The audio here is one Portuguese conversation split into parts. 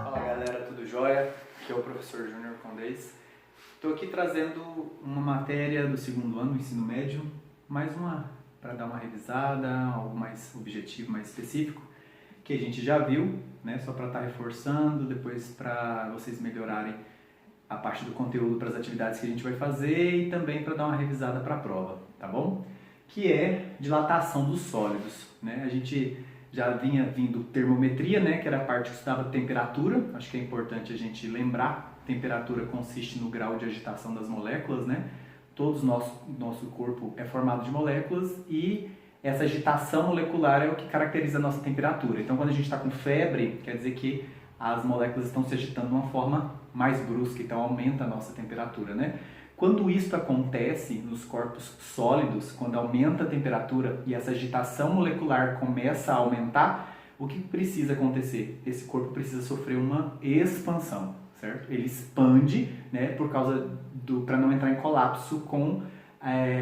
Fala galera, tudo jóia? Aqui é o professor Júnior Condez. Estou aqui trazendo uma matéria do segundo ano do ensino médio, mais uma para dar uma revisada, algo mais objetivo, mais específico, que a gente já viu, né? Só para estar reforçando, depois para vocês melhorarem a parte do conteúdo para as atividades que a gente vai fazer e também para dar uma revisada para a prova, tá bom? Que é dilatação dos sólidos, né? A gente já vinha vindo termometria, né, que era a parte que estudava temperatura. Acho que é importante a gente lembrar, temperatura consiste no grau de agitação das moléculas, né? Todos nosso corpo é formado de moléculas e essa agitação molecular é o que caracteriza a nossa temperatura. Então, quando a gente está com febre, quer dizer que as moléculas estão se agitando de uma forma mais brusca, então aumenta a nossa temperatura, né? Quando isso acontece nos corpos sólidos, quando aumenta a temperatura e essa agitação molecular começa a aumentar, o que precisa acontecer? Esse corpo precisa sofrer uma expansão, certo? Ele expande, né, para não entrar em colapso com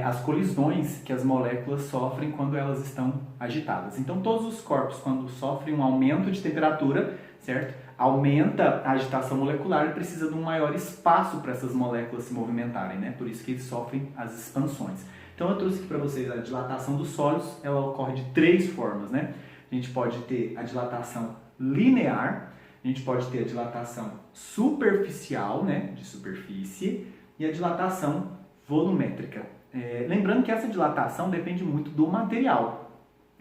as colisões que as moléculas sofrem quando elas estão agitadas. Então, todos os corpos, quando sofrem um aumento de temperatura, certo? Aumenta a agitação molecular e precisa de um maior espaço para essas moléculas se movimentarem, né? Por isso que eles sofrem as expansões. Então eu trouxe aqui para vocês a dilatação dos sólidos, ela ocorre de três formas, né? A gente pode ter a dilatação linear, a gente pode ter a dilatação superficial, né? De superfície, e a dilatação volumétrica. Lembrando que essa dilatação depende muito do material.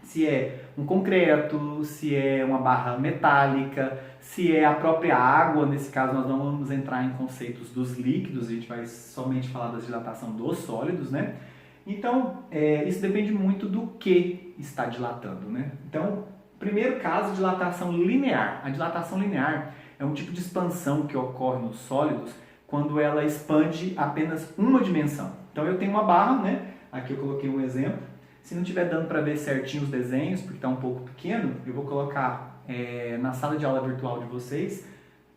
Se é um concreto, se é uma barra metálica, se é a própria água. Nesse caso nós não vamos entrar em conceitos dos líquidos, a gente vai somente falar da dilatação dos sólidos, né? Então, isso depende muito do que está dilatando, né? Então, primeiro caso, dilatação linear. A dilatação linear é um tipo de expansão que ocorre nos sólidos quando ela expande apenas uma dimensão. Então eu tenho uma barra, né? Aqui eu coloquei um exemplo. Se não estiver dando para ver certinho os desenhos, porque está um pouco pequeno, eu vou colocar na sala de aula virtual de vocês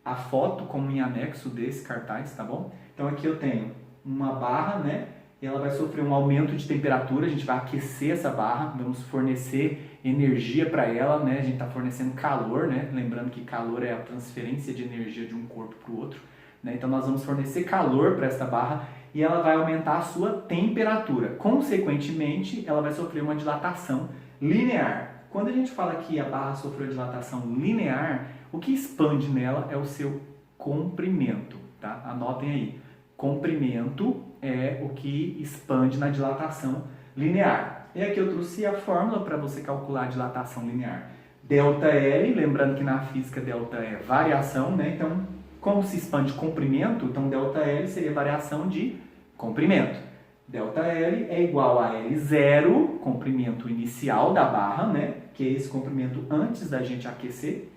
a foto como em anexo desse cartaz, tá bom? Então aqui eu tenho uma barra, né? E ela vai sofrer um aumento de temperatura, a gente vai aquecer essa barra, vamos fornecer energia para ela, né? A gente está fornecendo calor, né? Lembrando que calor é a transferência de energia de um corpo para o outro, né? Então nós vamos fornecer calor para esta barra e ela vai aumentar a sua temperatura. Consequentemente, ela vai sofrer uma dilatação linear. Quando a gente fala que a barra sofreu dilatação linear, o que expande nela é o seu comprimento, tá? Anotem aí. Comprimento é o que expande na dilatação linear. E aqui eu trouxe a fórmula para você calcular a dilatação linear. ΔL, lembrando que na física delta é variação, né? Então, como se expande comprimento, então ΔL seria variação de comprimento. ΔL é igual a L0, comprimento inicial da barra, né? Que é esse comprimento antes da gente aquecer,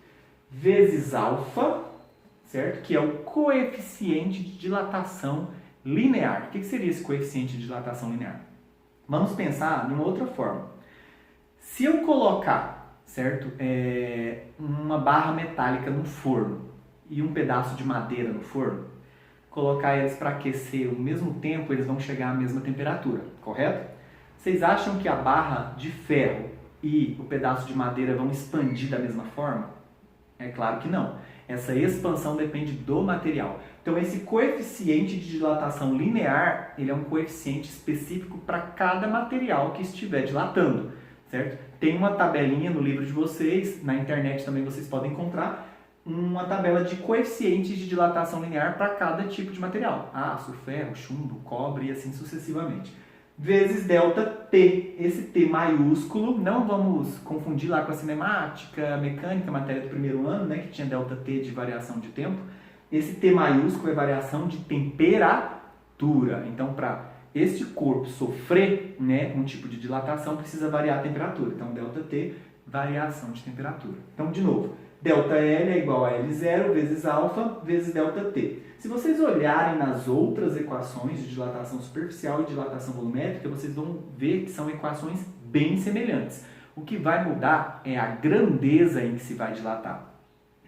vezes alfa, certo? Que é o coeficiente de dilatação linear. O que seria esse coeficiente de dilatação linear? Vamos pensar numa outra forma. Se eu colocar, certo, uma barra metálica no forno e um pedaço de madeira no forno, colocar eles para aquecer ao mesmo tempo, eles vão chegar à mesma temperatura, correto? Vocês acham que a barra de ferro e o pedaço de madeira vão expandir da mesma forma? É claro que não. Essa expansão depende do material. Então esse coeficiente de dilatação linear, ele é um coeficiente específico para cada material que estiver dilatando, certo? Tem uma tabelinha no livro de vocês, na internet também vocês podem encontrar, uma tabela de coeficientes de dilatação linear para cada tipo de material. Aço, ferro, chumbo, cobre e assim sucessivamente. Vezes ΔT. Esse T maiúsculo, não vamos confundir lá com a cinemática, mecânica, matéria do primeiro ano, né, que tinha ΔT de variação de tempo. Esse T maiúsculo é variação de temperatura. Então, para este corpo sofrer, né, um tipo de dilatação, precisa variar a temperatura. Então, ΔT, variação de temperatura. Então, de novo, ΔL é igual a L0 vezes alfa vezes ΔT. Se vocês olharem nas outras equações de dilatação superficial e dilatação volumétrica, vocês vão ver que são equações bem semelhantes. O que vai mudar é a grandeza em que se vai dilatar.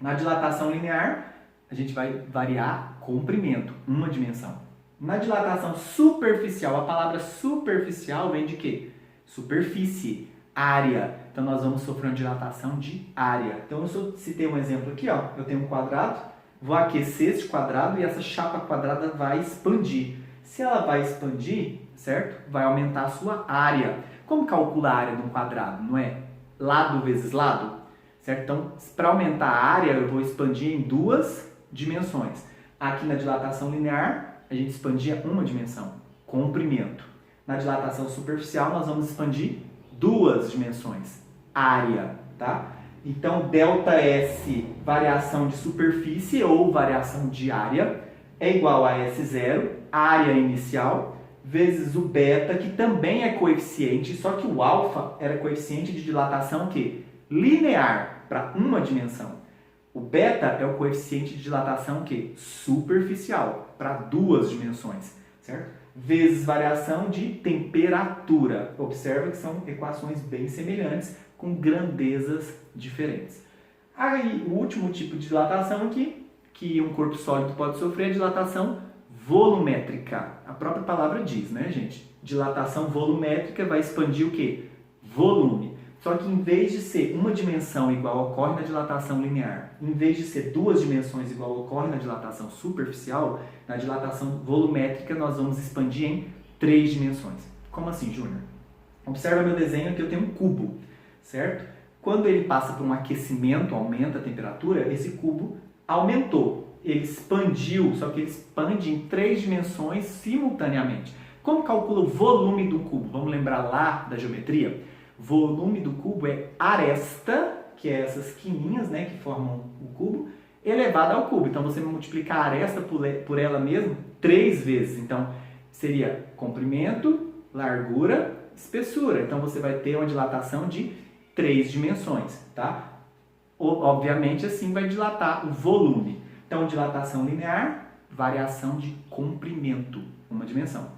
Na dilatação linear, a gente vai variar comprimento, uma dimensão. Na dilatação superficial, a palavra superficial vem de quê? Superfície, área. então nós vamos sofrer uma dilatação de área. Então eu citei um exemplo aqui, ó, eu tenho um quadrado, vou aquecer esse quadrado e essa chapa quadrada vai expandir. Se ela vai expandir, certo? Vai aumentar a sua área. Como calcula a área de um quadrado? Não é lado vezes lado? Certo? Então, para aumentar a área, eu vou expandir em duas dimensões. Aqui na dilatação linear, a gente expandia uma dimensão, comprimento. Na dilatação superficial, nós vamos expandir duas dimensões, área, tá? Então, ΔS, variação de superfície ou variação de área, é igual a S0, área inicial, vezes o beta, que também é coeficiente, só que o alfa era coeficiente de dilatação que linear para uma dimensão. O beta é o coeficiente de dilatação que superficial para duas dimensões, certo? Vezes variação de temperatura. Observa que são equações bem semelhantes com grandezas diferentes. Aí, o último tipo de dilatação aqui, que um corpo sólido pode sofrer, é a dilatação volumétrica. A própria palavra diz, né, gente? Dilatação volumétrica vai expandir o quê? Volume. Só que em vez de ser uma dimensão igual ocorre na dilatação linear, em vez de ser duas dimensões igual ocorre na dilatação superficial, na dilatação volumétrica nós vamos expandir em três dimensões. Como assim, Júnior? Observa meu desenho aqui, eu tenho um cubo, certo? Quando ele passa por um aquecimento, aumenta a temperatura, esse cubo aumentou. Ele expandiu, só que ele expande em três dimensões simultaneamente. Como calcula o volume do cubo? Vamos lembrar lá da geometria? Volume do cubo é aresta, que é essas quininhas, né, que formam o cubo, elevado ao cubo. Então, você multiplica a aresta por ela mesma 3 vezes. Então, seria comprimento, largura, espessura. Então, você vai ter uma dilatação de 3 dimensões, tá? Obviamente, assim vai dilatar o volume. Então, dilatação linear, variação de comprimento, uma dimensão.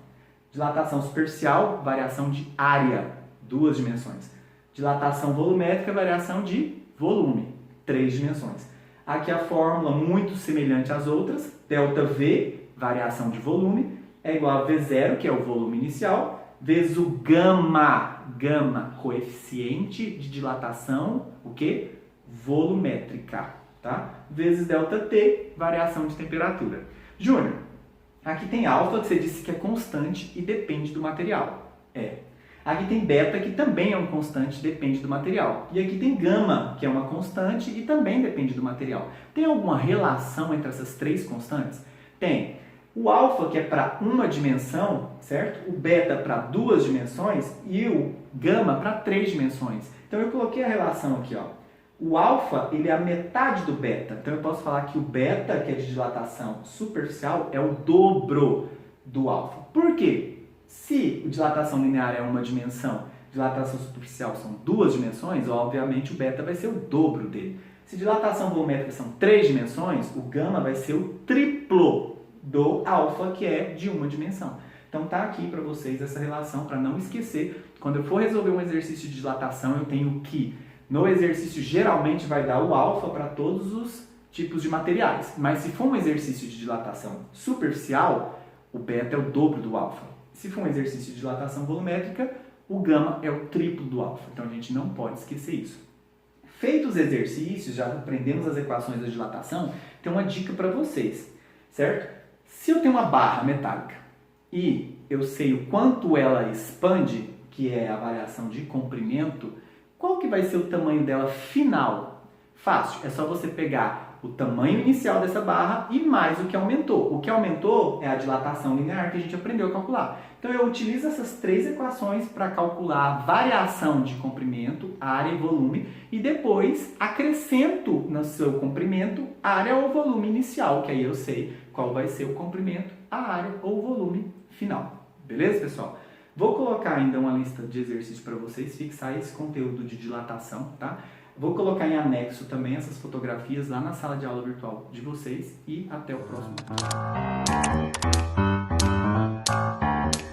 Dilatação superficial, variação de área, 2 dimensões. Dilatação volumétrica, variação de volume, 3 dimensões. Aqui a fórmula muito semelhante às outras, ΔV, variação de volume, é igual a V0, que é o volume inicial, vezes o gama, coeficiente de dilatação, o quê? Volumétrica, tá? Vezes ΔT, variação de temperatura. Júnior, aqui tem alfa, que você disse que é constante e depende do material. Aqui tem beta, que também é um constante, depende do material. E aqui tem gama, que é uma constante e também depende do material. Tem alguma relação entre essas três constantes? Tem. O alfa, que é para uma dimensão, certo? O beta para 2 dimensões e o gama para 3 dimensões. Então eu coloquei a relação aqui, ó. O alfa, ele é a metade do beta. Então eu posso falar que o beta, que é de dilatação superficial, é o dobro do alfa. Por quê? Se a dilatação linear é uma dimensão, dilatação superficial são 2 dimensões, obviamente o beta vai ser o dobro dele. Se dilatação volumétrica são 3 dimensões, o gama vai ser o triplo do alfa, que é de uma dimensão. Então tá aqui para vocês essa relação, para não esquecer. Quando eu for resolver um exercício de dilatação, eu tenho que, no exercício geralmente vai dar o alfa para todos os tipos de materiais. Mas se for um exercício de dilatação superficial, o beta é o dobro do alfa. Se for um exercício de dilatação volumétrica, o gama é o triplo do alfa. Então a gente não pode esquecer isso. Feitos os exercícios, já aprendemos as equações da dilatação, tem uma dica para vocês, certo? Se eu tenho uma barra metálica e eu sei o quanto ela expande, que é a variação de comprimento, qual que vai ser o tamanho dela final? Fácil, é só você pegar o tamanho inicial dessa barra e mais o que aumentou. O que aumentou é a dilatação linear que a gente aprendeu a calcular. Então eu utilizo essas 3 equações para calcular a variação de comprimento, área e volume, e depois acrescento no seu comprimento área ou volume inicial, que aí eu sei qual vai ser o comprimento, a área ou o volume final. Beleza, pessoal? Vou colocar ainda uma lista de exercícios para vocês fixar esse conteúdo de dilatação, tá? Vou colocar em anexo também essas fotografias lá na sala de aula virtual de vocês e até o próximo vídeo.